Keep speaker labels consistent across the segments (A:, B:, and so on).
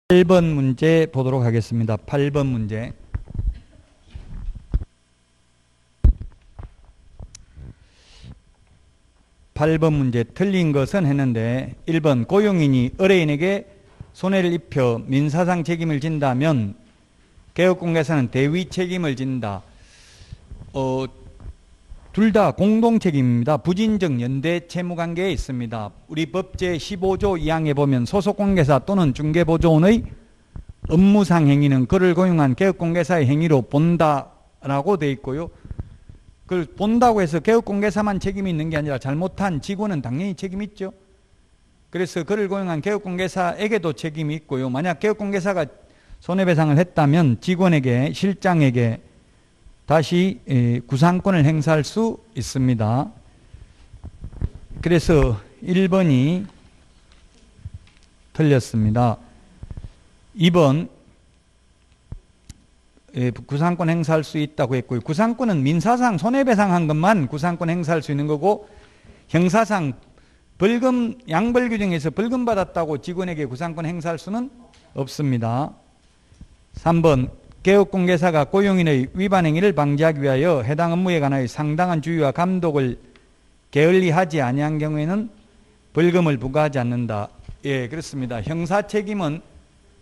A: 8번 문제 보도록 하겠습니다. 8번 문제. 틀린 것은 했는데 1번 고용인이 의뢰인에게 손해를 입혀 민사상 책임을 진다면 개업공개사는 대위 책임을 진다. 둘 다 공동책임입니다. 부진적 연대 채무관계에 있습니다. 우리 법제 15조 2항에 보면 소속공개사 또는 중개보조원의 업무상 행위는 그를 고용한 개업공개사의 행위로 본다라고 되어 있고요. 그걸 본다고 해서 개업공개사만 책임이 있는 게 아니라 잘못한 직원은 당연히 책임이 있죠. 그래서 그를 고용한 개업공개사에게도 책임이 있고요. 만약 개업공개사가 손해배상을 했다면 직원에게, 실장에게 다시 구상권을 행사할 수 있습니다. 그래서 1번이 틀렸습니다. 2번 구상권 행사할 수 있다고 했고요. 구상권은 민사상 손해배상한 것만 구상권 행사할 수 있는 거고, 형사상 벌금 양벌 규정에서 벌금 받았다고 직원에게 구상권 행사할 수는 없습니다. 3번 개업공개사가 고용인의 위반 행위를 방지하기 위하여 해당 업무에 관하여 상당한 주의와 감독을 게을리하지 아니한 경우에는 벌금을 부과하지 않는다. 예, 그렇습니다. 형사 책임은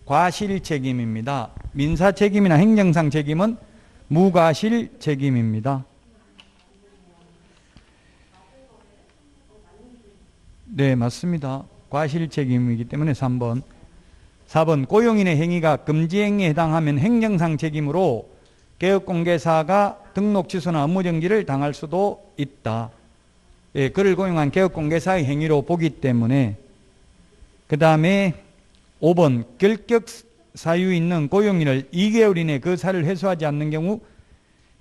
A: 과실 책임입니다. 민사 책임이나 행정상 책임은 무과실 책임입니다. 네, 맞습니다. 과실 책임이기 때문에 3번. 4번 고용인의 행위가 금지행위에 해당하면 행정상 책임으로 개업공개사가 등록 취소나 업무정지를 당할 수도 있다. 예, 그를 고용한 개업공개사의 행위로 보기 때문에. 그 다음에 5번 결격 사유 있는 고용인을 2개월 이내 그 사유를 해소하지 않는 경우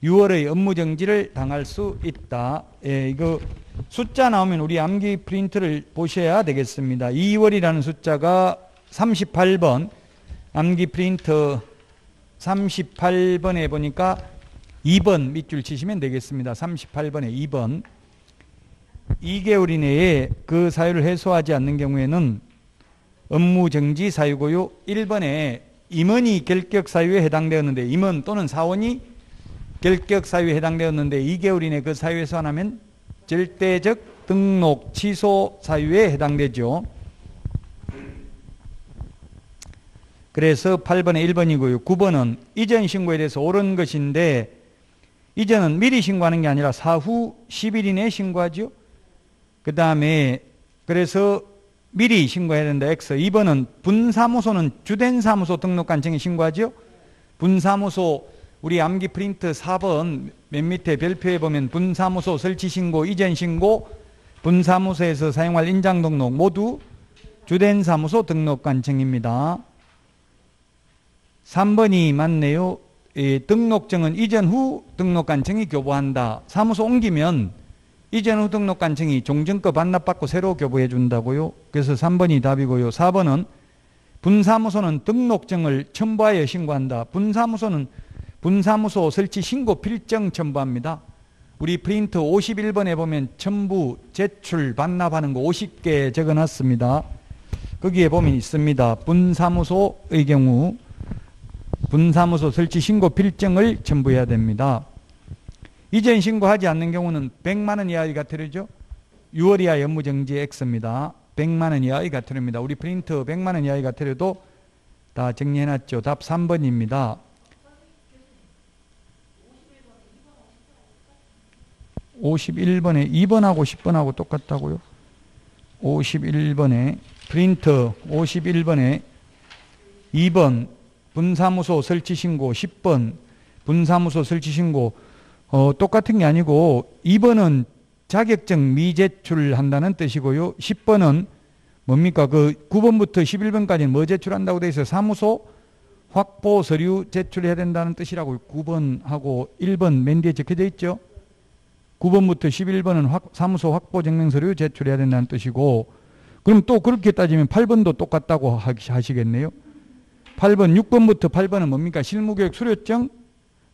A: 6월의 업무정지를 당할 수 있다. 예, 이거 숫자 나오면 우리 암기 프린트를 보셔야 되겠습니다. 2월이라는 숫자가 38번 암기 프린터 38번에 보니까 2번 밑줄 치시면 되겠습니다. 38번에 2번 2개월 이내에 그 사유를 해소하지 않는 경우에는 업무정지 사유고요. 1번에 임원이 결격 사유에 해당되었는데 임원 또는 사원이 결격 사유에 해당되었는데 2개월 이내 그 사유 해소 안 하면 절대적 등록 취소 사유에 해당되죠. 그래서 8번에 1번이고요. 9번은 이전 신고에 대해서 옳은 것인데 이전은 미리 신고하는 게 아니라 사후 10일 이내에 신고하죠. 그 다음에 그래서 미리 신고해야 된다. X. 2번은 분사무소는 주된 사무소 등록관청에 신고하죠. 분사무소 우리 암기 프린트 4번 맨 밑에 별표에 보면 분사무소 설치 신고, 이전 신고, 분사무소에서 사용할 인장 등록 모두 주된 사무소 등록관청입니다. 3번이 맞네요. 등록증은 이전 후 등록관청이 교부한다. 사무소 옮기면 이전 후 등록관청이 종전거 반납받고 새로 교부해 준다고요. 그래서 3번이 답이고요. 4번은 분사무소는 등록증을 첨부하여 신고한다. 분사무소는 분사무소 설치 신고 필정 첨부합니다. 우리 프린트 51번에 보면 첨부, 제출, 반납하는 거 50개 적어놨습니다. 거기에 보면 있습니다. 분사무소의 경우 분사무소 설치 신고 필정을 첨부해야 됩니다. 이전 신고하지 않는 경우는 100만 원 이하의 과태료죠. 6월 이하의 업무정지 X입니다. 100만 원 이하의 과태료입니다. 우리 프린트 100만 원 이하의 과태료도 다 정리해놨죠. 답 3번입니다. 51번에 2번하고 10번하고 똑같다고요? 51번에 프린트 51번에 2번 분사무소 설치신고 10번 분사무소 설치신고 똑같은 게 아니고 2번은 자격증 미제출한다는 뜻이고요. 10번은 뭡니까? 그 9번부터 11번까지는 뭐 제출한다고 되어 있어요? 사무소 확보 서류 제출해야 된다는 뜻이라고 9번하고 1번 맨 뒤에 적혀져 있죠. 9번부터 11번은 사무소 확보 증명 서류 제출해야 된다는 뜻이고, 그럼 또 그렇게 따지면 8번도 똑같다고 하시겠네요. 8번, 6번부터 8번은 뭡니까? 실무교육 수료증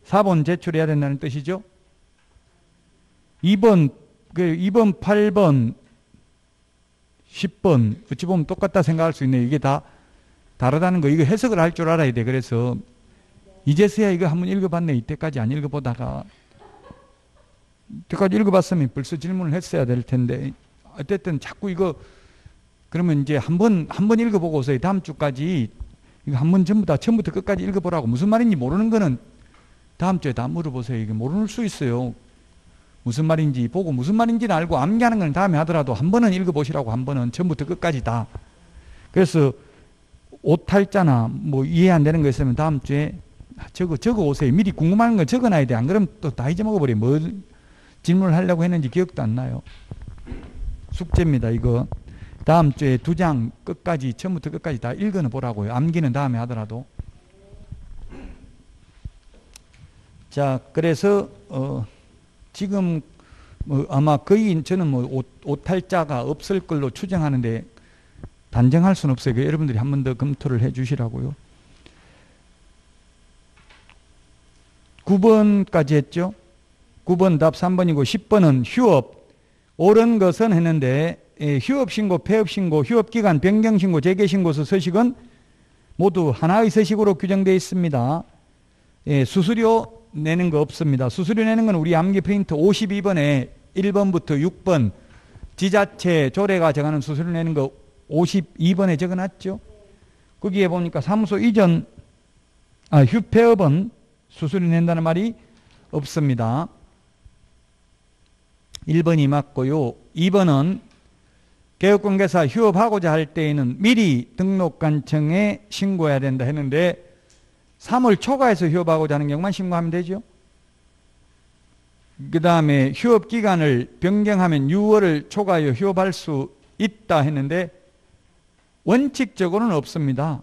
A: 4번 제출해야 된다는 뜻이죠. 2번, 8번, 10번 어찌 보면 똑같다 생각할 수 있네요. 이게 다 다르다는 거 이거 해석을 할 줄 알아야 돼. 그래서 이제서야 이거 한번 읽어봤네. 이때까지 안 읽어보다가. 이때까지 읽어봤으면 벌써 질문을 했어야 될 텐데. 어쨌든 자꾸 이거 그러면 이제 한번 읽어보고서 다음 주까지 이거 한번 전부 다 처음부터 끝까지 읽어보라고. 무슨 말인지 모르는 거는 다음 주에 다 물어보세요. 이게 모를 수 있어요. 무슨 말인지 보고 무슨 말인지는 알고 암기하는 건 다음에 하더라도 한 번은 읽어보시라고. 한 번은 처음부터 끝까지 다. 그래서 오탈자나 뭐 이해 안 되는 거 있으면 다음 주에 적어 오세요. 미리 궁금한 거 적어놔야 돼. 안 그러면 또 다 잊어먹어버려. 뭐 질문을 하려고 했는지 기억도 안 나요. 숙제입니다. 이거 다음 주에 2장 끝까지 처음부터 끝까지 다 읽어는 보라고요. 암기는 다음에 하더라도. 자, 그래서 지금 뭐 아마 거의 저는 뭐 오탈자가 없을 걸로 추정하는데 단정할 수는 없어요. 여러분들이 한 번 더 검토를 해 주시라고요. 9번까지 했죠. 9번 답 3번이고 10번은 휴업. 옳은 것은 했는데 휴업신고, 폐업신고, 휴업기간, 변경신고, 재개신고서 서식은 모두 하나의 서식으로 규정되어 있습니다. 수수료 내는 거 없습니다. 수수료 내는 건 우리 암기 프린트 52번에 1번부터 6번 지자체 조례가 정하는 수수료 내는 거 52번에 적어놨죠. 거기에 보니까 사무소 이전 휴폐업은 수수료 낸다는 말이 없습니다. 1번이 맞고요. 2번은 개업공개사 휴업하고자 할 때에는 미리 등록관청에 신고해야 된다 했는데 3월 초과해서 휴업하고자 하는 경우만 신고하면 되죠. 그 다음에 휴업기간을 변경하면 6월을 초과하여 휴업할 수 있다 했는데 원칙적으로는 없습니다.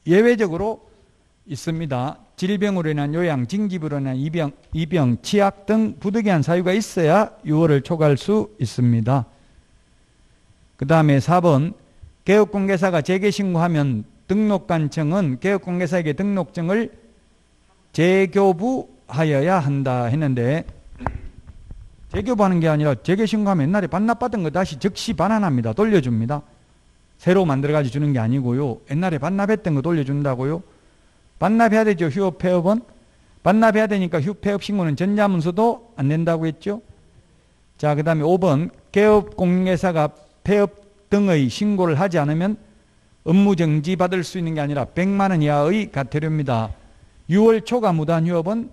A: 예외적으로 있습니다. 질병으로 인한 요양, 징집으로 인한 입영, 치약 등 부득이한 사유가 있어야 6월을 초과할 수 있습니다. 그 다음에 4번 개업공개사가 재개신고하면 등록관청은 개업공개사에게 등록증을 재교부하여야 한다 했는데 재교부하는 게 아니라 재개신고하면 옛날에 반납받은 거 다시 즉시 반환합니다. 돌려줍니다. 새로 만들어가지고 주는 게 아니고요. 옛날에 반납했던 거 돌려준다고요. 반납해야 되죠. 휴업, 폐업은. 반납해야 되니까 휴, 폐업 신고는 전자문서도 안 낸다고 했죠. 자, 그 다음에 5번 개업공개사가 폐업 등의 신고를 하지 않으면 업무정지 받을 수 있는 게 아니라 100만 원 이하의 과태료입니다. 6월 초과 무단 휴업은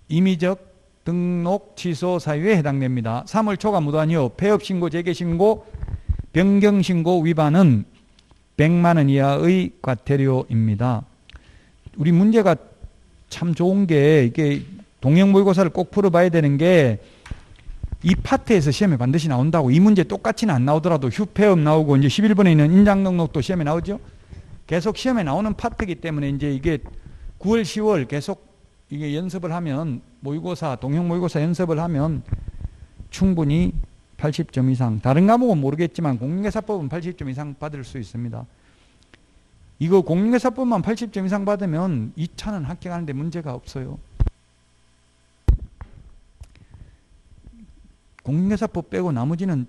A: 임의적 등록 취소 사유에 해당됩니다. 3월 초과 무단 휴업, 폐업 신고, 재개 신고, 변경 신고 위반은 100만 원 이하의 과태료입니다. 우리 문제가 참 좋은 게 이게 동형 모의고사를 꼭 풀어봐야 되는 게 이 파트에서 시험에 반드시 나온다고. 이 문제 똑같이는 안 나오더라도 휴폐업 나오고 이제 11번에 있는 인장등록도 시험에 나오죠. 계속 시험에 나오는 파트이기 때문에 이제 이게 9월, 10월 계속 이게 연습을 하면 모의고사, 동형 모의고사 연습을 하면 충분히 80점 이상, 다른 과목은 모르겠지만 공인중개사법은 80점 이상 받을 수 있습니다. 이거 공인중개사법만 80점 이상 받으면 2차는 합격하는데 문제가 없어요. 공인중개사법 빼고 나머지는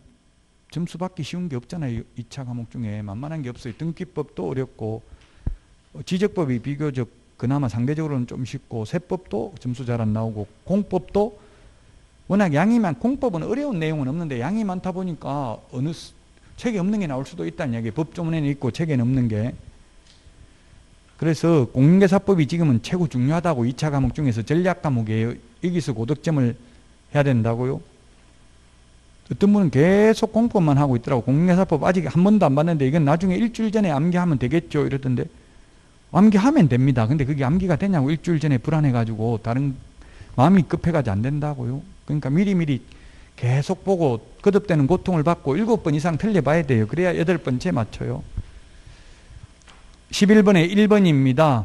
A: 점수 받기 쉬운 게 없잖아요. 2차 과목 중에 만만한 게 없어요. 등기법도 어렵고 지적법이 비교적 그나마 상대적으로는 좀 쉽고 세법도 점수 잘 안 나오고 공법도 워낙 양이 공법은 어려운 내용은 없는데 양이 많다 보니까 어느 책에 없는 게 나올 수도 있다는 얘기예요. 법조문에는 있고 책에는 없는 게. 그래서 공인중개사법이 지금은 최고 중요하다고. 2차 과목 중에서 전략 과목이에요. 여기서 고득점을 해야 된다고요. 어떤 분은 계속 공법만 하고 있더라고. 공인중개사법 아직 한 번도 안 봤는데 이건 나중에 일주일 전에 암기하면 되겠죠 이러던데. 암기하면 됩니다. 근데 그게 암기가 되냐고. 일주일 전에 불안해가지고 다른 마음이 급해가지고 안 된다고요. 그러니까 미리미리 계속 보고 거듭되는 고통을 받고 7번 이상 틀려봐야 돼요. 그래야 8번째 맞춰요. 11번에 1번입니다.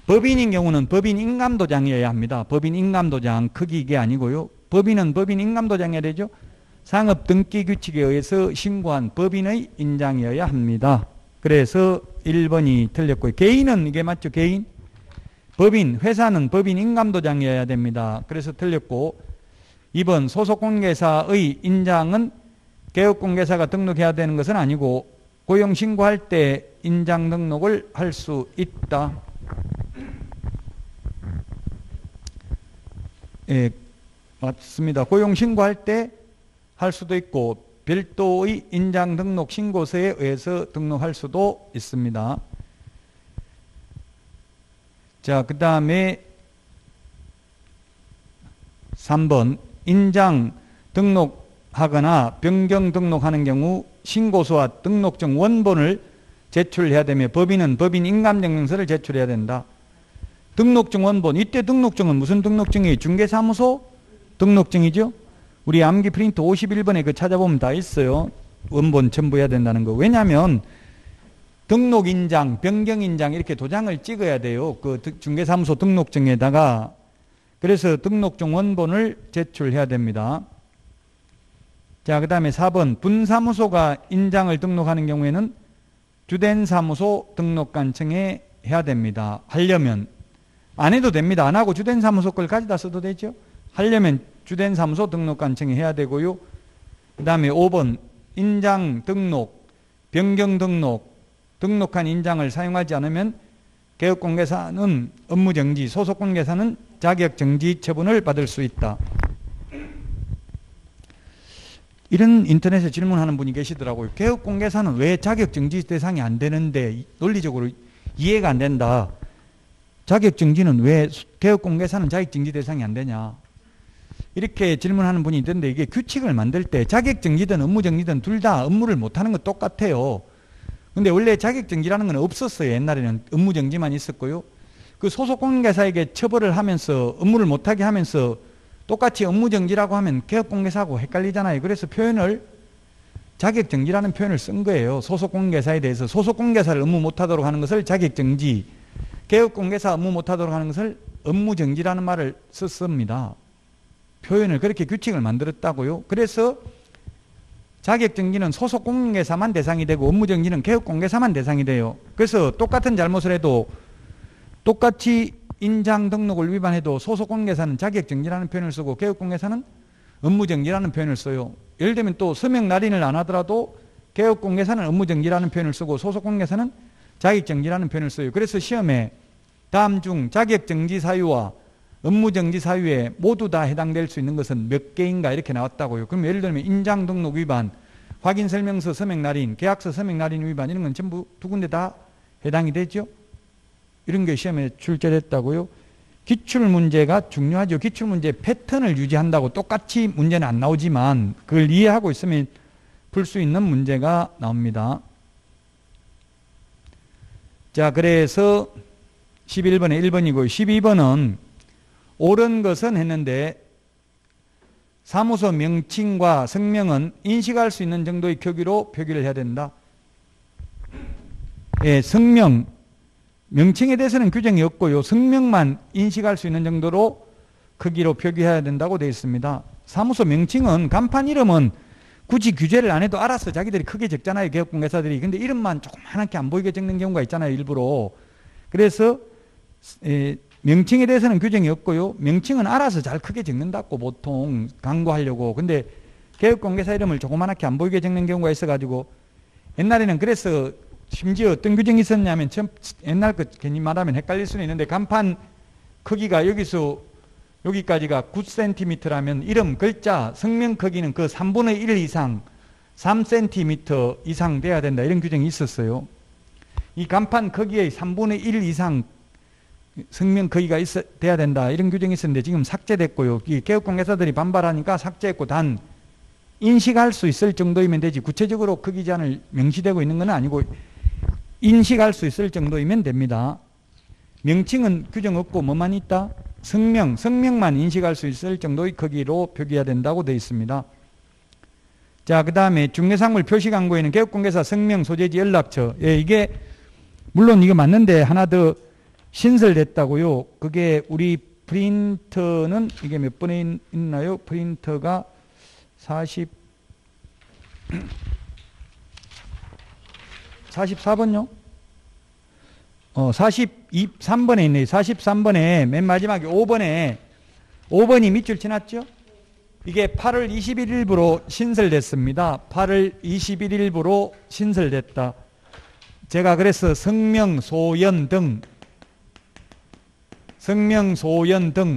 A: 법인인 경우는 법인 인감도장이어야 합니다. 법인 인감도장 크기 이게 아니고요. 법인은 법인 인감도장이어야 되죠. 상업등기규칙에 의해서 신고한 법인의 인장이어야 합니다. 그래서 1번이 틀렸고요. 개인은 이게 맞죠? 개인. 법인, 회사는 법인 인감도장이어야 됩니다. 그래서 틀렸고 2번 소속공개사의 인장은 개업공개사가 등록해야 되는 것은 아니고 고용 신고할 때 인장 등록을 할 수 있다. 예, 맞습니다. 고용 신고할 때 할 수도 있고 별도의 인장 등록 신고서에 의해서 등록할 수도 있습니다. 자, 그 다음에 3번 인장 등록하거나 변경 등록하는 경우 신고서와 등록증 원본을 제출해야 되며 법인은 법인 인감증명서를 제출해야 된다. 등록증 원본, 이때 등록증은 무슨 등록증이에요? 중개사무소 등록증이죠. 우리 암기 프린트 51번에 그 찾아보면 다 있어요. 원본 첨부해야 된다는 거. 왜냐하면 등록인장, 변경인장 이렇게 도장을 찍어야 돼요. 그 중개사무소 등록증에다가. 그래서 등록증 원본을 제출해야 됩니다. 자, 그 다음에 4번 분사무소가 인장을 등록하는 경우에는 주된 사무소 등록관청에 해야 됩니다. 하려면. 안 해도 됩니다. 안 하고 주된 사무소 걸 가져다 써도 되죠. 하려면 주된 사무소 등록관청에 해야 되고요. 그 다음에 5번 인장 등록, 변경 등록, 등록한 인장을 사용하지 않으면 개업공개사는 업무정지, 소속공개사는 자격정지 처분을 받을 수 있다. 이런 인터넷에 질문하는 분이 계시더라고요. 개업공개사는 왜 자격정지 대상이 안 되는데 논리적으로 이해가 안 된다. 자격정지는 왜 개업공개사는 자격정지 대상이 안 되냐. 이렇게 질문하는 분이 있던데 이게 규칙을 만들 때 자격정지든 업무정지든 둘 다 업무를 못하는 건 똑같아요. 근데 원래 자격정지라는 건 없었어요. 옛날에는 업무정지만 있었고요. 그 소속공개사에게 처벌을 하면서 업무를 못하게 하면서 똑같이 업무정지라고 하면 개업공개사하고 헷갈리잖아요. 그래서 표현을 자격정지라는 표현을 쓴 거예요. 소속공개사에 대해서 소속공개사를 업무 못하도록 하는 것을 자격정지, 개업공개사 업무 못하도록 하는 것을 업무정지라는 말을 썼습니다. 표현을 그렇게 규칙을 만들었다고요. 그래서 자격정지는 소속공개사만 대상이 되고 업무정지는 개업공개사만 대상이 돼요. 그래서 똑같은 잘못을 해도 똑같이 인장 등록을 위반해도 소속공개사는 자격정지라는 표현을 쓰고 개업공개사는 업무정지라는 표현을 써요. 예를 들면 또 서명 날인을 안 하더라도 개업공개사는 업무정지라는 표현을 쓰고 소속공개사는 자격정지라는 표현을 써요. 그래서 시험에 다음 중 자격정지 사유와 업무정지 사유에 모두 다 해당될 수 있는 것은 몇 개인가 이렇게 나왔다고요. 그럼 예를 들면 인장 등록 위반, 확인설명서 서명 날인, 계약서 서명 날인 위반 이런 건 전부 두 군데 다 해당이 되죠. 이런 게 시험에 출제됐다고요. 기출문제가 중요하죠. 기출문제 패턴을 유지한다고 똑같이 문제는 안 나오지만 그걸 이해하고 있으면 풀 수 있는 문제가 나옵니다. 자, 그래서 11번에 1번이고 12번은 옳은 것은 했는데 사무소 명칭과 성명은 인식할 수 있는 정도의 크기로 표기를 해야 된다. 예, 성명, 명칭에 대해서는 규정이 없고요. 성명만 인식할 수 있는 정도로 크기로 표기해야 된다고 되어 있습니다. 사무소 명칭은 간판 이름은 굳이 규제를 안 해도 알아서 자기들이 크게 적잖아요. 개업공개사들이. 근데 이름만 조그맣게 안 보이게 적는 경우가 있잖아요. 일부러. 그래서 명칭에 대해서는 규정이 없고요. 명칭은 알아서 잘 크게 적는다고 보통 광고하려고. 근데 개업공개사 이름을 조그맣게 안 보이게 적는 경우가 있어가지고 옛날에는 그래서 심지어 어떤 규정이 있었냐면 옛날 거 괜히 말하면 헷갈릴 수는 있는데 간판 크기가 여기서 여기까지가 9cm라면 이름 글자 성명 크기는 그 3분의 1 이상 3cm 이상 돼야 된다 이런 규정이 있었어요. 이 간판 크기의 3분의 1 이상 성명 크기가 돼야 된다 이런 규정이 있었는데 지금 삭제됐고요. 이 개업공개사들이 반발하니까 삭제했고 단 인식할 수 있을 정도이면 되지 구체적으로 크기 제한을 명시되고 있는 건 아니고 인식할 수 있을 정도이면 됩니다. 명칭은 규정 없고 뭐만 있다? 성명만 인식할 수 있을 정도의 크기로 표기해야 된다고 되어 있습니다. 자, 그 다음에 중개사물 표시 광고에는 개업공개사 성명, 소재지, 연락처. 예, 이게 물론 이거 맞는데 하나 더 신설됐다고요. 그게 우리 프린터는 이게 몇 번에 있나요? 프린터가 44번요? 43번에 있네요. 43번에 맨 마지막에 5번에 5번이 밑줄 치놨죠? 이게 8월 21일부로 신설됐습니다. 8월 21일부로 신설됐다. 제가 그래서 성명, 소연 등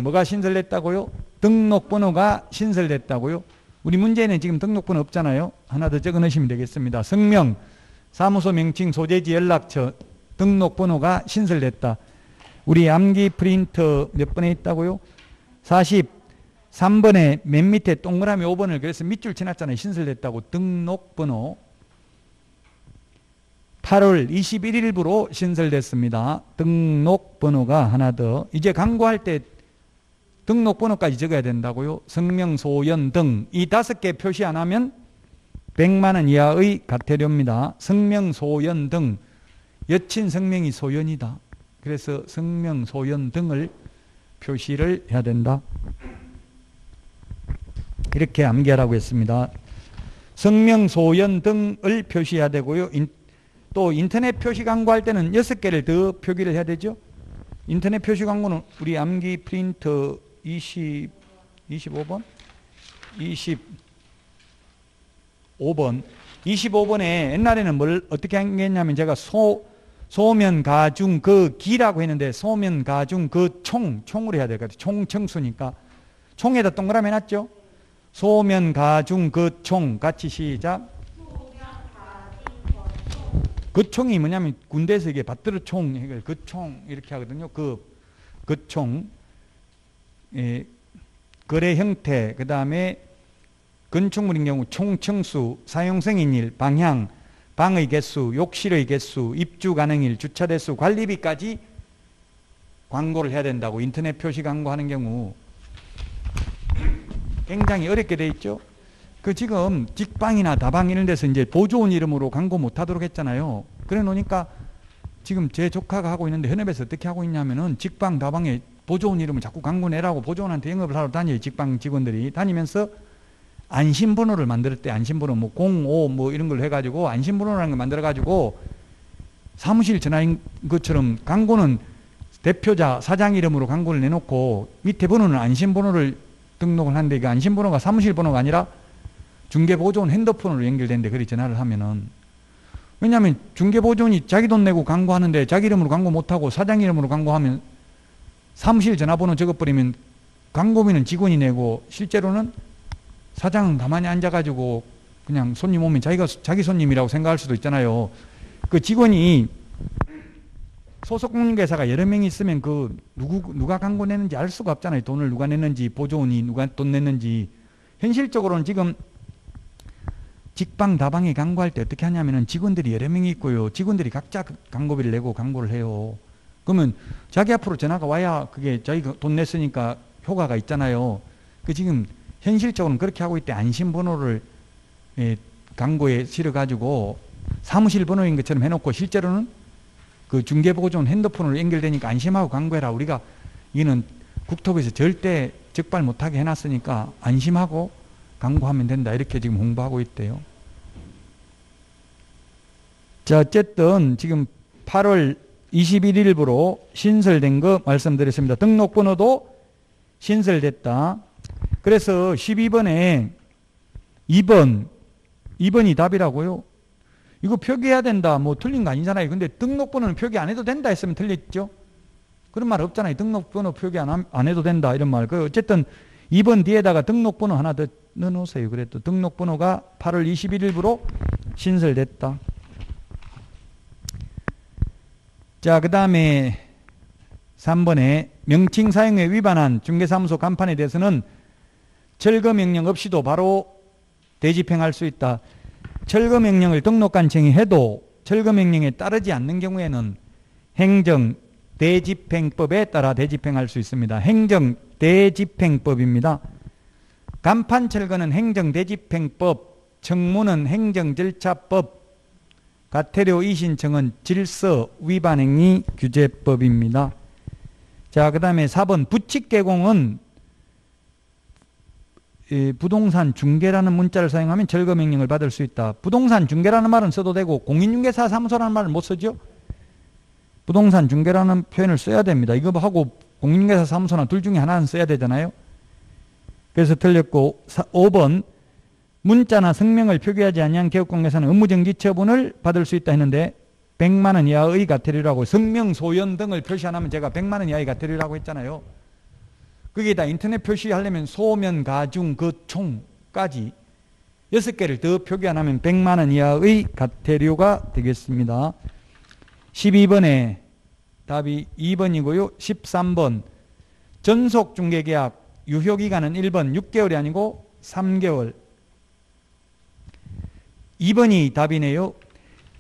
A: 뭐가 신설됐다고요? 등록번호가 신설됐다고요? 우리 문제는 지금 등록번호 없잖아요. 하나 더 적어 넣으시면 되겠습니다. 성명, 사무소 명칭, 소재지, 연락처, 등록번호가 신설됐다. 우리 암기 프린터 몇 번에 있다고요? 43번에 맨 밑에 동그라미 5번을 그래서 밑줄 쳐놨잖아요. 신설됐다고. 등록번호 8월 21일부로 신설됐습니다. 등록번호가 하나 더. 이제 광고할 때 등록번호까지 적어야 된다고요. 성명, 소연 등 이 5개 표시 안 하면 100만 원 이하의 과태료입니다. 성명, 소연 등 여친 성명이 소연이다. 그래서 성명, 소연 등을 표시를 해야 된다. 이렇게 암기하라고 했습니다. 성명, 소연 등을 표시해야 되고요. 또 인터넷 표시 광고할 때는 6개를 더 표기를 해야 되죠. 인터넷 표시 광고는 우리 암기 프린터 25번? 25번에 옛날에는 뭘 어떻게 했냐면 제가 소면 가중 그 기라고 했는데 소면 가중 그 총으로 해야 되거든요. 총청수니까 총에다 동그라미 해놨죠. 소면 가중 그 총 같이 시작. 그 총이 뭐냐면 군대에서 이게 받들어 총 그 총 이렇게 하거든요. 그 총 거래 형태 그 다음에 건축물인 경우 총청수, 사용승인일, 방향, 방의 개수, 욕실의 개수, 입주 가능일, 주차 대수, 관리비까지 광고를 해야 된다고. 인터넷 표시 광고하는 경우 굉장히 어렵게 돼 있죠. 그 지금 직방이나 다방 이런 데서 이제 보조원 이름으로 광고 못 하도록 했잖아요. 그래 놓으니까 지금 제 조카가 하고 있는데 현업에서 어떻게 하고 있냐면은 직방 다방에 보조원 이름을 자꾸 광고 내라고 보조원한테 영업을 하러 다녀요. 직방 직원들이 다니면서 안심번호를 만들 때 안심번호 뭐 05 뭐 이런 걸 해가지고 안심번호라는 걸 만들어가지고 사무실 전화인 것처럼 광고는 대표자 사장 이름으로 광고를 내놓고 밑에 번호는 안심번호를 등록을 하는데 그 안심번호가 사무실 번호가 아니라 중개보조원 핸드폰으로 연결되는데 그리 전화를 하면은 왜냐하면 중개보조원이 자기 돈 내고 광고하는데 자기 이름으로 광고 못하고 사장 이름으로 광고하면 사무실 전화번호 적어버리면 광고비는 직원이 내고 실제로는 사장은 가만히 앉아가지고 그냥 손님 오면 자기 손님이라고 생각할 수도 있잖아요. 그 직원이 소속 공인중개사가 여러 명이 있으면 그 누가 광고 내는지 알 수가 없잖아요. 돈을 누가 냈는지 보조원이 누가 돈 냈는지. 현실적으로는 지금 직방 다방에 광고할 때 어떻게 하냐면은 직원들이 여러 명이 있고요. 직원들이 각자 광고비를 내고 광고를 해요. 그러면 자기 앞으로 전화가 와야 그게 자기가 돈 냈으니까 효과가 있잖아요. 그 지금 현실적으로는 그렇게 하고 있대. 안심번호를 광고에 실어가지고 사무실 번호인 것처럼 해놓고 실제로는 그 중개보조원 핸드폰으로 연결되니까 안심하고 광고해라. 우리가 이는 국토부에서 절대 적발 못하게 해놨으니까 안심하고 광고하면 된다. 이렇게 지금 홍보하고 있대요. 자, 어쨌든 지금 8월 21일부로 신설된 거 말씀드렸습니다. 등록번호도 신설됐다. 그래서 12번에 2번이 답이라고요. 이거 표기해야 된다. 뭐 틀린 거 아니잖아요. 근데 등록번호는 표기 안 해도 된다 했으면 틀렸죠. 그런 말 없잖아요. 등록번호 표기 안 해도 된다. 이런 말. 어쨌든 2번 뒤에다가 등록번호 하나 더 넣어놓으세요. 그래도 등록번호가 8월 21일부로 신설됐다. 자, 그 다음에 3번에 명칭 사용에 위반한 중개사무소 간판에 대해서는 철거명령 없이도 바로 대집행할 수 있다. 철거명령을 등록관청이 해도 철거명령에 따르지 않는 경우에는 행정대집행법에 따라 대집행할 수 있습니다. 행정대집행법입니다. 간판 철거는 행정대집행법, 청문은 행정절차법, 과태료 이신청은 질서 위반행위 규제법입니다. 자, 그 다음에 4번 부칙개공은 부동산 중개라는 문자를 사용하면 철거명령을 받을 수 있다. 부동산 중개라는 말은 써도 되고 공인중개사 사무소라는 말을 못 쓰죠. 부동산 중개라는 표현을 써야 됩니다. 이거 하고 공인중개사 사무소나 둘 중에 하나는 써야 되잖아요. 그래서 틀렸고 5번 문자나 성명을 표기하지 아니한 개업공개사는 업무정지 처분을 받을 수 있다 했는데 100만 원 이하의 과태료라고 성명, 소연 등을 표시 안 하면 제가 100만 원 이하의 과태료라고 했잖아요. 거기에다 인터넷 표시하려면 소면, 가중, 그 총까지 6개를 더 표기 안 하면 100만 원 이하의 과태료가 되겠습니다. 12번에 답이 2번이고요. 13번 전속중개계약 유효기간은 1번 6개월이 아니고 3개월. 2번이 답이네요.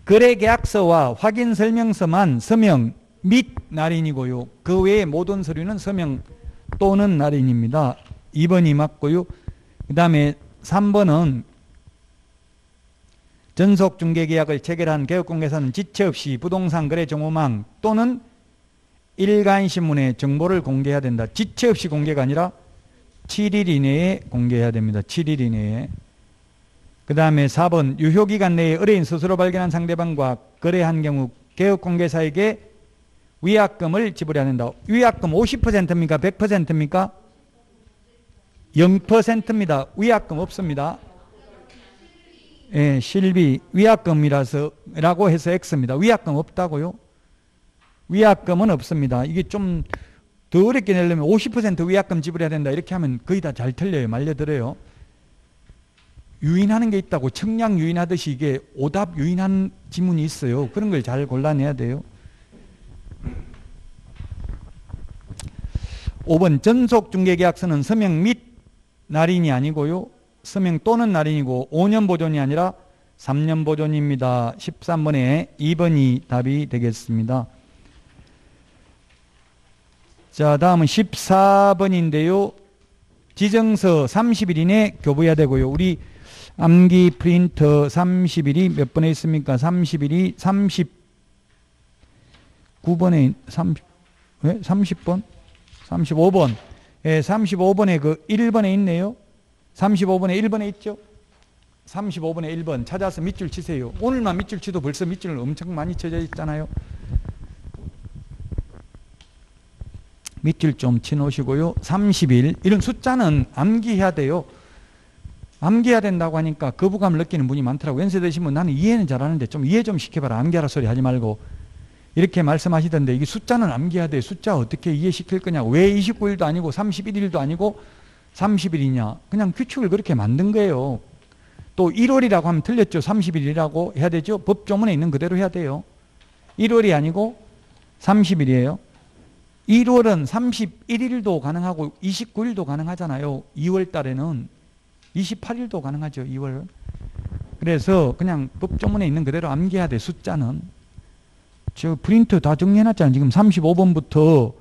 A: 거래계약서와 확인설명서만 서명 및 날인이고요. 그 외에 모든 서류는 서명 또는 날인입니다. 2번이 맞고요. 그 다음에 3번은 전속중개계약을 체결한 개업공개사는 지체 없이 부동산 거래 정보망 또는 일간신문에 정보를 공개해야 된다. 지체 없이 공개가 아니라 7일 이내에 공개해야 됩니다. 7일 이내에. 그 다음에 4번 유효기간 내에 의뢰인 스스로 발견한 상대방과 거래한 경우 개업공개사에게 위약금을 지불해야 된다. 위약금 50%입니까? 100%입니까? 0%입니다. 위약금 없습니다. 예, 실비 위약금이라서 라고 해서 X입니다. 위약금 없다고요? 위약금은 없습니다. 이게 좀 더 어렵게 내려면 50% 위약금 지불해야 된다 이렇게 하면 거의 다 잘 틀려요. 말려들어요. 유인하는 게 있다고 청량 유인하듯이 이게 오답 유인한 지문이 있어요. 그런 걸 잘 골라내야 돼요. 5번 전속중개계약서는 서명 및 날인이 아니고요. 서명 또는 날인이고 5년 보존이 아니라 3년 보존입니다. 13번에 2번이 답이 되겠습니다. 자, 다음은 14번인데요. 지정서 30일 이내 교부해야 되고요. 우리 암기 프린터 30일이 몇 번에 있습니까? 30일이 39번에 30번? 35번. 예, 35번에 그 1번에 있네요. 35번에 1번에 있죠? 35번에 1번 찾아서 밑줄 치세요. 오늘만 밑줄 치도 벌써 밑줄 엄청 많이 쳐져 있잖아요. 밑줄 좀 치놓으시고요. 30일 이런 숫자는 암기해야 돼요. 암기해야 된다고 하니까 거부감을 느끼는 분이 많더라고요. 연세 드신 분 나는 이해는 잘하는데 좀 이해 좀 시켜봐라. 암기하라 소리 하지 말고 이렇게 말씀하시던데 이게 숫자는 암기해야 돼요. 숫자 어떻게 이해시킬 거냐. 왜 29일도 아니고 31일도 아니고 30일이냐. 그냥 규칙을 그렇게 만든 거예요. 또 1월이라고 하면 틀렸죠. 30일이라고 해야 되죠. 법조문에 있는 그대로 해야 돼요. 1월이 아니고 30일이에요. 1월은 31일도 가능하고 29일도 가능하잖아요. 2월 달에는 28일도 가능하죠. 2월은. 그래서 그냥 법조문에 있는 그대로 암기해야 돼. 숫자는. 저 프린트 다 정리해놨잖아요. 지금 35번부터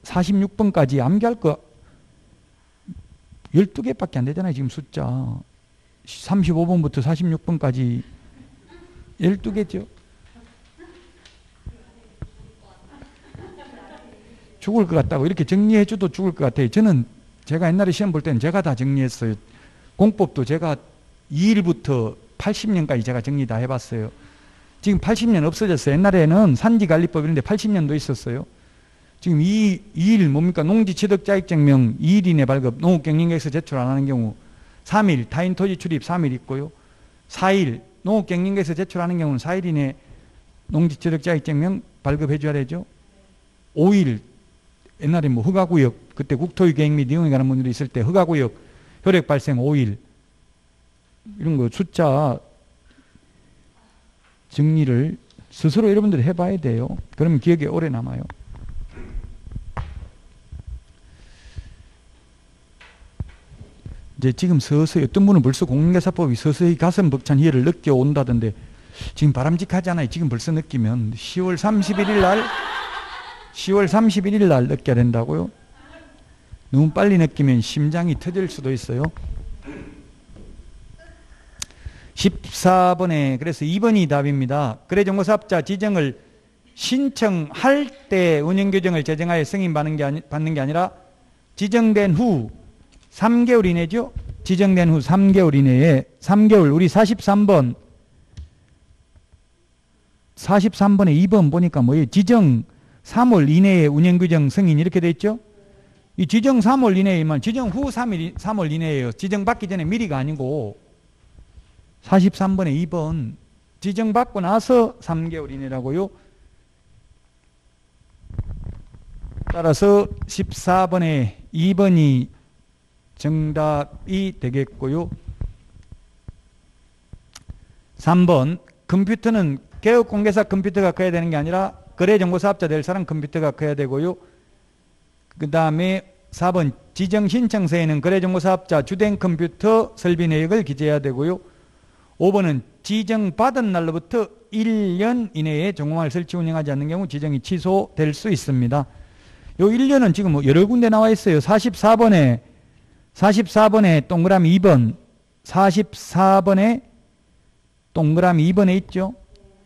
A: 46번까지 암기할 거 12개밖에 안 되잖아요. 지금 숫자 35번부터 46번까지 12개죠. 죽을 것 같다고 이렇게 정리해줘도 죽을 것 같아요. 저는 제가 옛날에 시험 볼 때는 제가 다 정리했어요. 공법도 제가 2일부터 80년까지 제가 정리 다 해봤어요. 지금 80년 없어졌어요. 옛날에는 산지관리법 이런데 80년도 있었어요. 지금 2일 뭡니까? 농지취득자격증명 2일 이내 발급, 농업경영계획서 제출 안 하는 경우 3일, 타인 토지 출입 3일 있고요. 4일, 농업경영계획서 제출하는 경우는 4일 이내 농지취득자격증명 발급해 줘야 되죠. 5일, 옛날에 뭐 허가구역, 그때 국토유계획 및 이용에 관한 분들이 있을 때 허가구역 효력 발생 5일 이런 거 숫자 정리를 스스로 여러분들이 해봐야 돼요. 그러면 기억에 오래 남아요. 이제 지금 서서히 어떤 분은 벌써 공인중개사법이 서서히 가슴 벅찬 희열을 느껴온다던데 지금 바람직하잖아요. 지금 벌써 느끼면 10월 31일 날 느껴야 된다고요? 너무 빨리 느끼면 심장이 터질 수도 있어요. 14번에 그래서 2번이 답입니다. 거래정보사업자 지정을 신청할 때 운영규정을 제정하여 승인받는 게 아니라 지정된 후 3개월 이내죠. 지정된 후 3개월 이내에 3개월 우리 43번에 2번 보니까 뭐예요? 지정 3월 이내에 운영규정 승인 이렇게 돼 있죠. 이 지정 3월 이내이면 지정 후 3월 이내예요. 지정 받기 전에 미리가 아니고 43번에 2번 지정 받고 나서 3개월 이내라고요. 따라서 14번에 2번이 정답이 되겠고요. 3번 컴퓨터는 개업공개사 컴퓨터가 커야 되는 게 아니라 거래정보사업자 될 사람 컴퓨터가 커야 되고요. 그 다음에 4번 지정신청서에는 거래정보사업자 주된 컴퓨터 설비 내역을 기재해야 되고요. 5번은 지정받은 날로부터 1년 이내에 정보망을 설치 운영하지 않는 경우 지정이 취소될 수 있습니다. 요 1년은 지금 뭐 여러 군데 나와 있어요. 44번에 동그라미 2번 44번에 동그라미 2번에 있죠.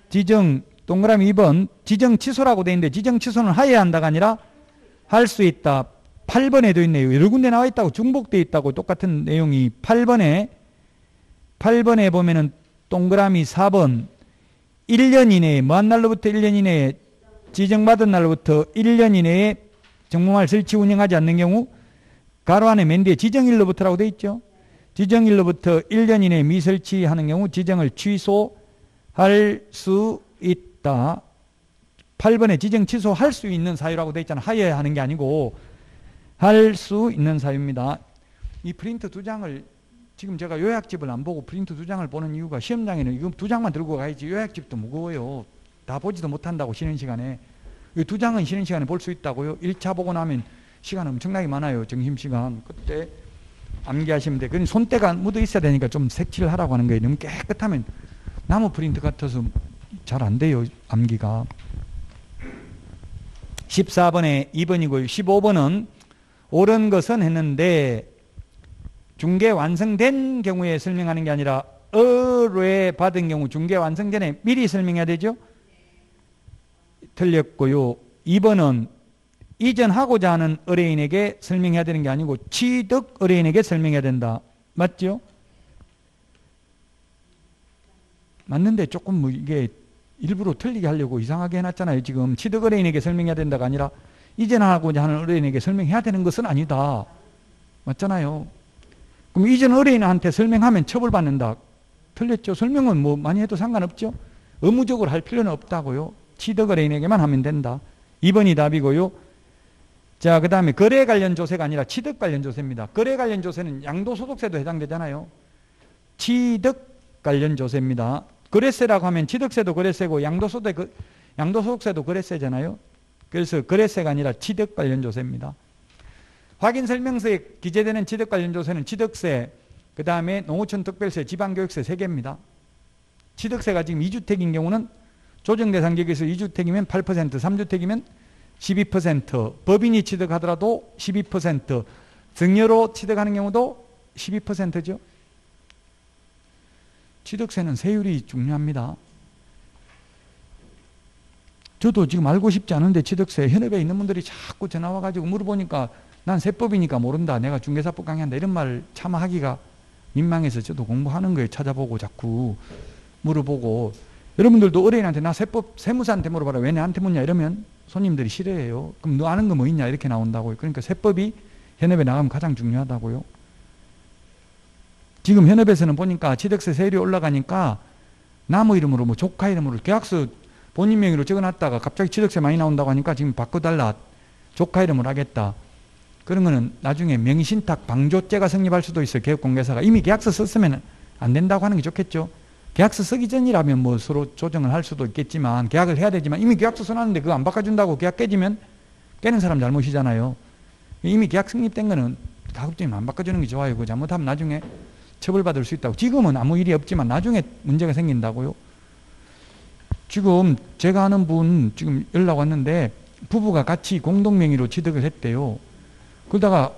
A: 지정 동그라미 2번 지정 취소라고 되어 있는데 지정 취소는 하여야 한다가 아니라 할 수 있다. 8번에도 있네요. 여러 군데 나와 있다고 중복되어 있다고 똑같은 내용이 8번에 보면은 동그라미 4번 1년 이내에 뭐한 날로부터 1년 이내에 지정받은 날로부터 1년 이내에 정보망을 설치 운영하지 않는 경우 가로 안에 맨 뒤에 지정일로부터라고 되어 있죠. 지정일로부터 1년 이내에 미설치하는 경우 지정을 취소할 수 있다. 8번에 지정 취소할 수 있는 사유라고 되어 있잖아요. 하여야 하는 게 아니고 할 수 있는 사유입니다. 이 프린트 2장을 지금 제가 요약집을 안 보고 프린트 2장을 보는 이유가 시험장에는 이거 2장만 들고 가야지 요약집도 무거워요. 다 보지도 못한다고 쉬는 시간에. 이 2장은 쉬는 시간에 볼 수 있다고요. 1차 보고 나면 시간 엄청나게 많아요. 점심시간. 그때 암기하시면 돼. 그럼 손때가 묻어 있어야 되니까 좀 색칠을 하라고 하는 거예요. 너무 깨끗하면 나무 프린트 같아서 잘 안 돼요. 암기가. 14번에 2번이고요. 15번은 옳은 것은 했는데 중개 완성된 경우에 설명하는 게 아니라 의뢰 받은 경우 중개 완성 전에 미리 설명해야 되죠. 틀렸고요. 2번은 이전하고자 하는 의뢰인에게 설명해야 되는 게 아니고 취득 의뢰인에게 설명해야 된다. 맞죠? 맞는데 조금 뭐 이게 일부러 틀리게 하려고 이상하게 해놨잖아요. 지금 취득 의뢰인에게 설명해야 된다가 아니라 이전하고자 하는 의뢰인에게 설명해야 되는 것은 아니다. 맞잖아요. 그럼 이전 의뢰인한테 설명하면 처벌받는다. 틀렸죠. 설명은 뭐 많이 해도 상관없죠. 의무적으로 할 필요는 없다고요. 취득 의뢰인에게만 하면 된다. 2번이 답이고요. 자, 그 다음에 거래 관련 조세가 아니라 취득 관련 조세입니다. 거래 관련 조세는 양도소득세도 해당되잖아요. 취득 관련 조세입니다. 거래세라고 하면 취득세도 거래세고 양도소득세도 거래세잖아요. 그래서 거래세가 아니라 취득 관련 조세입니다. 확인설명서에 기재되는 취득 관련 조세는 취득세, 그 다음에 농어촌 특별세, 지방교육세 3개입니다. 취득세가 지금 2주택인 경우는 조정대상 지역에서 2주택이면 8%, 3주택이면 12%, 법인이 취득하더라도 12%, 증여로 취득하는 경우도 12%죠. 취득세는 세율이 중요합니다. 저도 지금 알고 싶지 않은데 취득세 현업에 있는 분들이 자꾸 전화 와가지고 물어보니까 난 세법이니까 모른다. 내가 중개사법 강의한다. 이런 말 차마 하기가 민망해서 저도 공부하는 거예요. 찾아보고 자꾸 물어보고. 여러분들도 의뢰인한테 나 세법 세무사한테 물어봐라. 왜 내한테 묻냐 이러면 손님들이 싫어해요. 그럼 너 아는 거 뭐 있냐 이렇게 나온다고요. 그러니까 세법이 현업에 나가면 가장 중요하다고요. 지금 현업에서는 보니까 취득세 세율이 올라가니까 나무 이름으로 뭐 조카 이름으로 계약서 본인 명의로 적어놨다가 갑자기 취득세 많이 나온다고 하니까 지금 바꿔달라. 조카 이름으로 하겠다. 그런 거는 나중에 명의신탁 방조죄가 성립할 수도 있어요. 개업공개사가. 이미 계약서 썼으면 안 된다고 하는 게 좋겠죠. 계약서 쓰기 전이라면 뭐 서로 조정을 할 수도 있겠지만 계약을 해야 되지만 이미 계약서 써놨는데 그거 안 바꿔준다고 계약 깨지면 깨는 사람 잘못이잖아요. 이미 계약 성립된 거는 가급적이면 안 바꿔주는 게 좋아요. 그거 잘못하면 나중에 처벌받을 수 있다고. 지금은 아무 일이 없지만 나중에 문제가 생긴다고요. 지금 제가 아는 분 지금 연락 왔는데 부부가 같이 공동명의로 취득을 했대요. 그러다가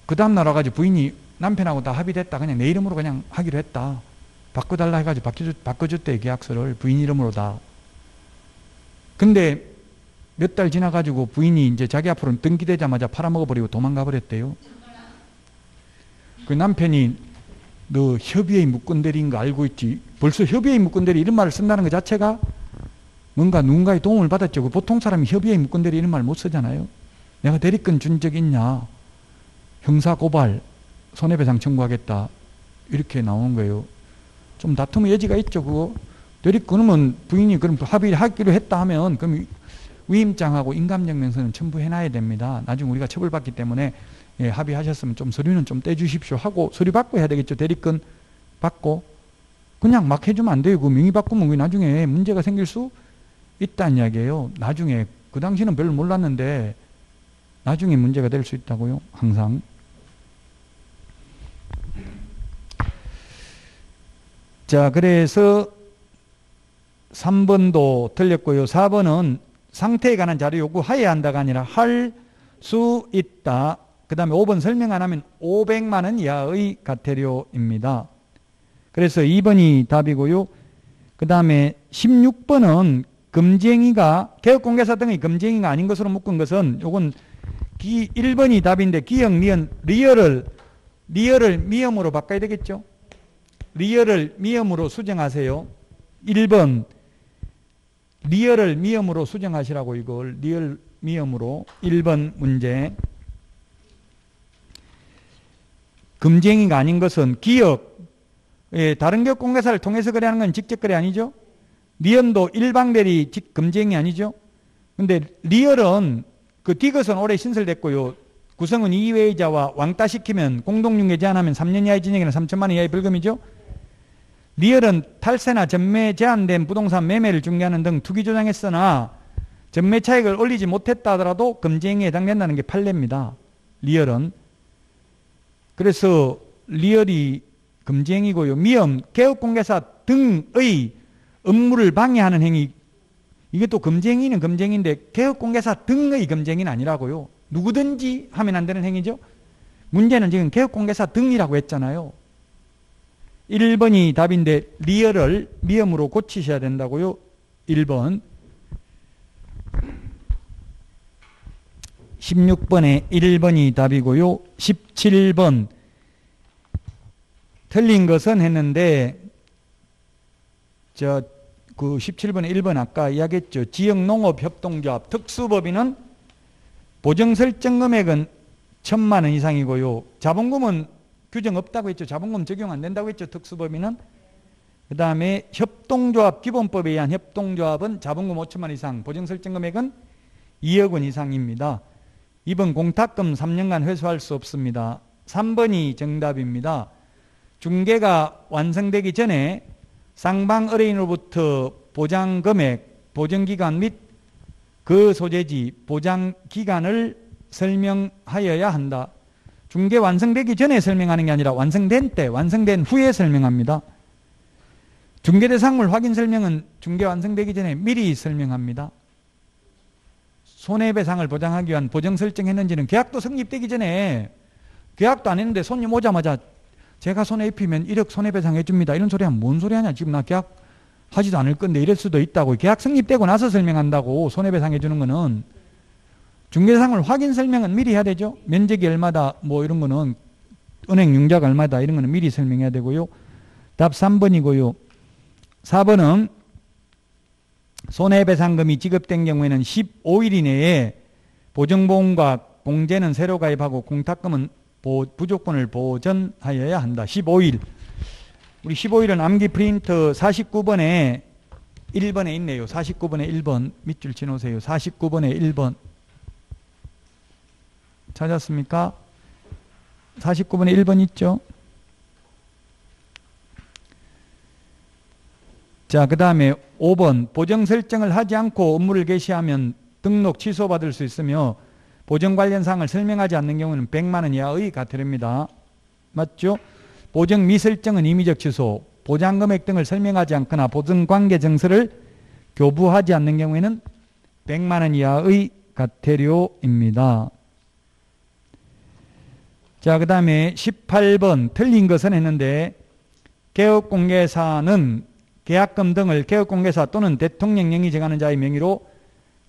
A: 그 다음날 와가지고 부인이 남편하고 다 합의됐다. 그냥 내 이름으로 그냥 하기로 했다. 바꿔달라 해가지고 바꿔줬대 계약서를 부인 이름으로 다. 근데 몇 달 지나가지고 부인이 이제 자기 앞으로 등기되자마자 팔아먹어버리고 도망가 버렸대요. 그 남편이 너 협의의 무건대리인 거 알고 있지? 벌써 협의의 무건대리 이런 말을 쓴다는 것 자체가 뭔가 누군가의 도움을 받았죠. 보통 사람이 협의의 무건대리 이런 말 못 쓰잖아요. 내가 대리권 준 적 있냐? 형사고발, 손해배상 청구하겠다. 이렇게 나오는 거예요. 좀 다툼의 여지가 있죠, 그거. 그러면 부인이 그럼 합의하기로 했다 하면, 그럼 위임장하고 인감증명서는 첨부해놔야 됩니다. 나중에 우리가 처벌받기 때문에 예, 합의하셨으면 좀 서류는 좀 떼주십시오 하고 서류 받고 해야 되겠죠. 대리권 받고. 그냥 막 해주면 안 돼요. 그 명의 바꾸면 나중에 문제가 생길 수 있다는 이야기예요. 나중에 그 당시는 별로 몰랐는데 나중에 문제가 될 수 있다고요. 항상. 자, 그래서 3번도 틀렸고요. 4번은 상태에 관한 자료 요구하여야 한다가 아니라 할 수 있다. 그 다음에 5번 설명 안 하면 500만 원 이하의 과태료입니다. 그래서 2번이 답이고요. 그 다음에 16번은 금쟁이가 개업공개사 등의 금쟁이가 아닌 것으로 묶은 것은 요건 1번이 답인데 기역, 니은, 리얼을 미음으로 바꿔야 되겠죠. 리얼을 미음으로 수정하세요. 1번 리얼을 미음으로 수정하시라고 이걸 리얼 미음으로 1번 문제. 금쟁이가 아닌 것은 기역, 예, 다른 기업 공개사를 통해서 거래하는 건 직접 거래 아니죠. 리얼도 일방대리 금쟁이 아니죠. 근데 리얼은 그 디귿은 올해 신설됐고요. 구성은 이외의자와 왕따시키면 공동중개 제한하면 3년 이하의 징역이나 3천만 원 이하의 벌금이죠. 리얼은 탈세나 전매 제한된 부동산 매매를 중개하는 등 투기 조장했으나 전매 차익을 올리지 못했다 하더라도 금쟁이에 해당된다는 게 판례입니다. 리얼은. 그래서 리얼이 금쟁이고요. 미음, 개업공개사 등의 업무를 방해하는 행위. 이게 또 금쟁이는 금쟁인데 개업공개사 등의 금쟁이는 아니라고요. 누구든지 하면 안 되는 행위죠. 문제는 지금 개업공개사 등이라고 했잖아요. 1번이 답인데 리얼을 미음으로 고치셔야 된다고요. 1번. 16번에 1번이 답이고요. 17번 틀린 것은 했는데 그 17번에 1번 아까 이야기했죠. 지역농업협동조합 특수법인은 보정 설정 금액은 1,000만 원 이상이고요. 자본금은 규정 없다고 했죠. 자본금 적용 안 된다고 했죠. 특수법인은. 그 다음에 협동조합 기본법에 의한 협동조합은 자본금 5천만 원 이상, 보정 설정 금액은 2억 원 이상입니다. 2번 공탁금 3년간 회수할 수 없습니다. 3번이 정답입니다. 중개가 완성되기 전에 쌍방 의뢰인으로부터 보장금액, 보정기간 및 그 소재지, 보장기간을 설명하여야 한다. 중개 완성되기 전에 설명하는 게 아니라 완성된 때, 완성된 후에 설명합니다. 중개대상물 확인 설명은 중개 완성되기 전에 미리 설명합니다. 손해배상을 보장하기 위한 보정 설정했는지는 계약도 성립되기 전에, 계약도 안 했는데 손님 오자마자 제가 손해 입히면 1억 손해배상 해줍니다. 이런 소리 하면 뭔 소리 하냐. 지금 나 계약 하지도 않을 건데 이럴 수도 있다고. 계약 성립되고 나서 설명한다고. 손해배상 해주는 거는. 중개대상물 확인 설명은 미리 해야 되죠. 면적이 얼마다 뭐 이런 거는, 은행 융자가 얼마다 이런 거는 미리 설명해야 되고요. 답 3번이고요. 4번은 손해배상금이 지급된 경우에는 15일 이내에 보정보험과 공제는 새로 가입하고 공탁금은 부족분을 보전하여야 한다. 15일. 우리 15일은 암기 프린터 49번에 1번에 있네요. 49번에 1번 밑줄 치놓으세요. 49번에 1번. 찾았습니까? 49번에 1번 있죠? 자, 그 다음에 5번. 보정 설정을 하지 않고 업무를 개시하면 등록 취소받을 수 있으며 보정 관련 사항을 설명하지 않는 경우는 100만 원 이하의 과태료입니다. 맞죠? 보정 미설정은 임의적 취소, 보장금액 등을 설명하지 않거나 보증관계 정서를 교부하지 않는 경우에는 100만 원 이하의 과태료입니다. 자, 그 다음에 18번 틀린 것은 했는데 개업공개사는 계약금 등을 개업공개사 또는 대통령령이 정하는 자의 명의로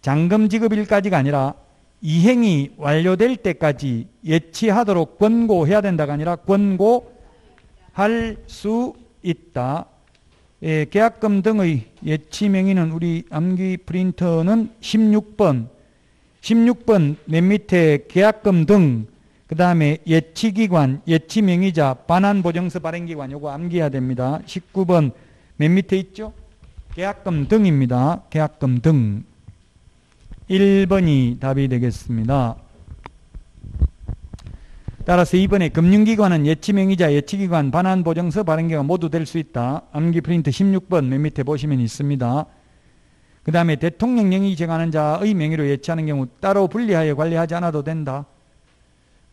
A: 잔금 지급일까지가 아니라 이행이 완료될 때까지 예치하도록 권고해야 된다가 아니라 권고할 수 있다. 예, 계약금 등의 예치 명의는 우리 암기 프린터는 16번 맨 밑에 계약금 등, 그 그 다음에 예치기관, 예치명의자, 반환보증서 발행기관 요거 암기해야 됩니다. 19번 맨 밑에 있죠? 계약금 등입니다. 계약금 등. 1번이 답이 되겠습니다. 따라서 2번에 금융기관은 예치명의자, 예치기관, 반환보증서 발행기관 모두 될 수 있다. 암기 프린트 16번 맨 밑에 보시면 있습니다. 그 다음에 대통령령이 정하는 자의 명의로 예치하는 경우 따로 분리하여 관리하지 않아도 된다.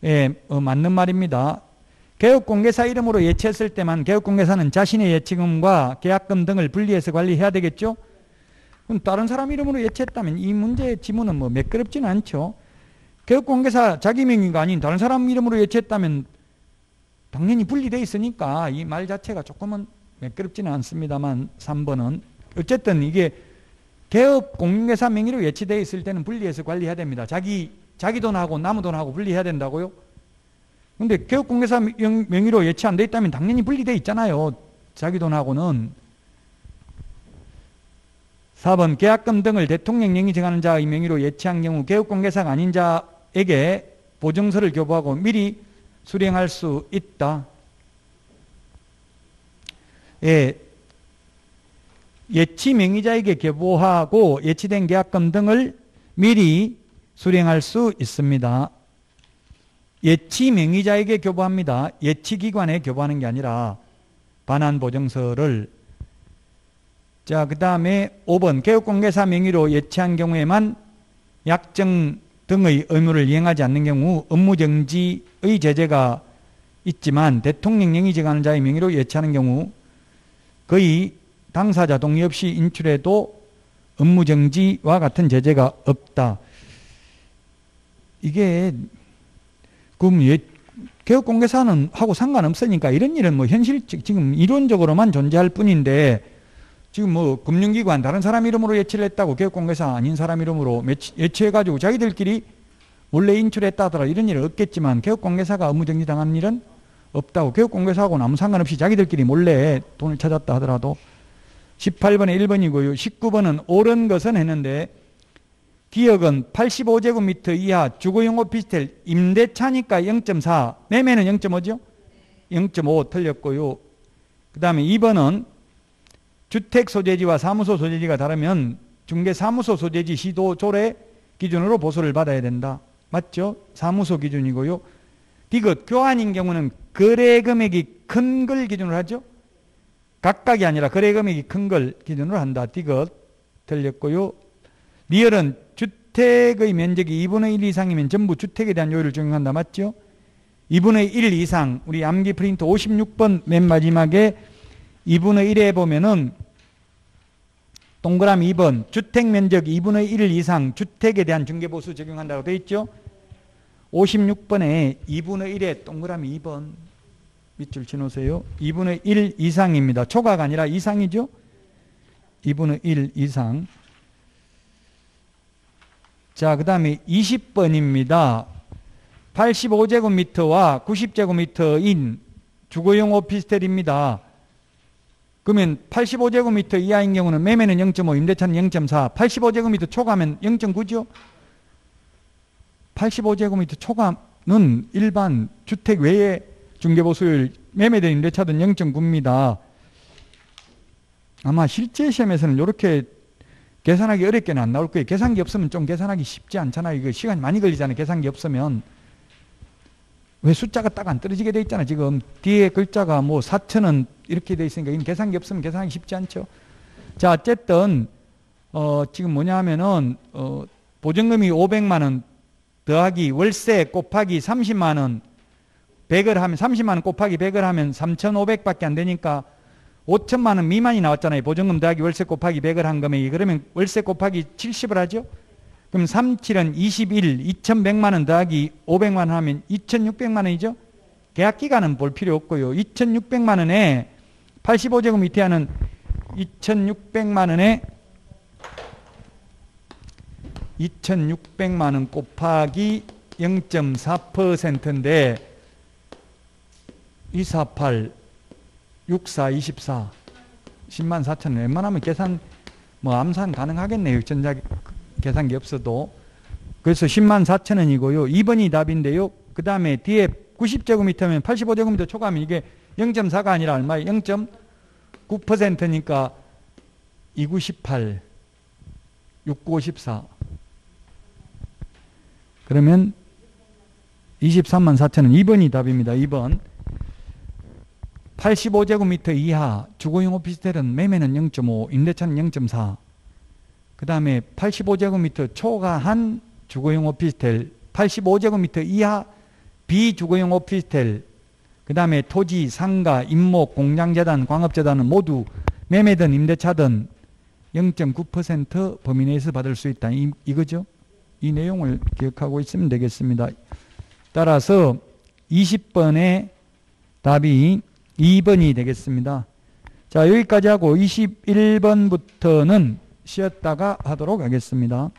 A: 예, 맞는 말입니다. 개업공개사 이름으로 예치했을 때만 개업공개사는 자신의 예치금과 계약금 등을 분리해서 관리해야 되겠죠? 그럼 다른 사람 이름으로 예치했다면 이 문제의 지문은 뭐 매끄럽지는 않죠. 개업공개사 자기 명의가 아닌 다른 사람 이름으로 예치했다면 당연히 분리되어 있으니까 이 말 자체가 조금은 매끄럽지는 않습니다만 3번은 어쨌든 이게 개업공개사 명의로 예치되어 있을 때는 분리해서 관리해야 됩니다. 자기 돈하고 남의 돈하고 분리해야 된다고요? 근데 개업공개사 명의로 예치 안 돼 있다면 당연히 분리되어 있잖아요. 자기 돈하고는. 4번 계약금 등을 대통령령이 정하는 자의 명의로 예치한 경우 개업공개사가 아닌 자에게 보증서를 교부하고 미리 수령할 수 있다. 예, 예치 명의자에게 교부하고 예치된 계약금 등을 미리 수령할 수 있습니다. 예치 명의자에게 교부합니다. 예치기관에 교부하는 게 아니라 반환보증서를. 자, 그 다음에 5번 개업공개사 명의로 예치한 경우에만 약정 등의 의무를 이행하지 않는 경우 업무정지의 제재가 있지만 대통령령이 정하는 자의 명의로 예치하는 경우 거의 당사자 동의 없이 인출해도 업무정지와 같은 제재가 없다. 이게 그럼 개업공개사는 하고 상관없으니까 이런 일은 뭐 지금 이론적으로만 존재할 뿐인데 지금 뭐 금융기관 다른 사람 이름으로 예치를 했다고 개업공개사 아닌 사람 이름으로 예치해가지고 자기들끼리 몰래 인출했다 하더라 이런 일은 없겠지만 개업공개사가 업무정지 당한 일은 없다고. 개업공개사하고는 아무 상관없이 자기들끼리 몰래 돈을 찾았다 하더라도. 18번에 1번이고요. 19번은 옳은 것은 했는데 기역은 85제곱미터 이하 주거용 오피스텔 임대차니까 0.4 매매는 0.5죠? 0.5 틀렸고요. 그 다음에 2번은 주택 소재지와 사무소 소재지가 다르면 중개사무소 소재지 시도 조례 기준으로 보수를 받아야 된다. 맞죠? 사무소 기준이고요. 디귿 교환인 경우는 거래 금액이 큰 걸 기준으로 하죠? 각각이 아니라 거래 금액이 큰 걸 기준으로 한다. 디귿 틀렸고요. 리얼은 주택의 면적이 2분의 1 이상이면 전부 주택에 대한 요율을 적용한다. 맞죠? 2분의 1 이상 우리 암기 프린트 56번 맨 마지막에 2분의 1에 보면은 동그라미 2번 주택 면적 2분의 1 이상 주택에 대한 중개보수 적용한다고 되어 있죠. 56번에 2분의 1에 동그라미 2번 밑줄 치놓으세요. 2분의 1 이상입니다. 초과가 아니라 이상이죠. 2분의 1 이상. 자, 그 다음에 20번입니다. 85제곱미터와 90제곱미터인 주거용 오피스텔입니다. 그러면 85제곱미터 이하인 경우는 매매는 0.5, 임대차는 0.4, 85제곱미터 초과하면 0.9죠? 85제곱미터 초과는 일반 주택 외에 중개보수율, 매매된 임대차든 0.9입니다. 아마 실제 시험에서는 이렇게 계산하기 어렵게는 안 나올 거예요. 계산기 없으면 좀 계산하기 쉽지 않잖아요. 이거 시간이 많이 걸리잖아요. 계산기 없으면. 왜 숫자가 딱 안 떨어지게 돼 있잖아. 지금 뒤에 글자가 뭐 4천원 이렇게 돼 있으니까 이건 계산기 없으면 계산하기 쉽지 않죠. 자, 어쨌든 지금 뭐냐 하면은 보증금이 500만원 더하기 월세 곱하기 30만원 100을 하면 30만원 곱하기 100을 하면 3,500밖에 안 되니까 5천만원 미만이 나왔잖아요. 보증금 더하기 월세 곱하기 100을 한 금액이. 그러면 월세 곱하기 70을 하죠. 그럼 37은 21, 2,100만원 더하기 500만원 하면 2,600만원이죠. 계약기간은 볼 필요 없고요. 2,600만원에 85제곱미터는 2,600만원에 2,600만원 곱하기 0.4%인데 248, 64, 24 10만 4천 웬만하면 계산 뭐 암산 가능하겠네요. 전자 계산기 없어도. 그래서 10만 4천 원이고요. 2번이 답인데요. 그 다음에 뒤에 90제곱미터면 85제곱미터 초과하면 이게 0.4가 아니라 얼마예요? 0.9%니까 2918, 6954. 그러면 23만 4천원. 2번이 답입니다. 2번. 85제곱미터 이하 주거용 오피스텔은 매매는 0.5, 임대차는 0.4. 그 다음에 85제곱미터 초과한 주거용 오피스텔, 85제곱미터 이하 비주거용 오피스텔, 그 다음에 토지, 상가, 임목, 공장재단, 광업재단은 모두 매매든 임대차든 0.9% 범위 내에서 받을 수 있다. 이거죠? 이 내용을 기억하고 있으면 되겠습니다. 따라서 20번의 답이 2번이 되겠습니다. 자, 여기까지 하고 21번부터는 쉬었다가 하도록 하겠습니다.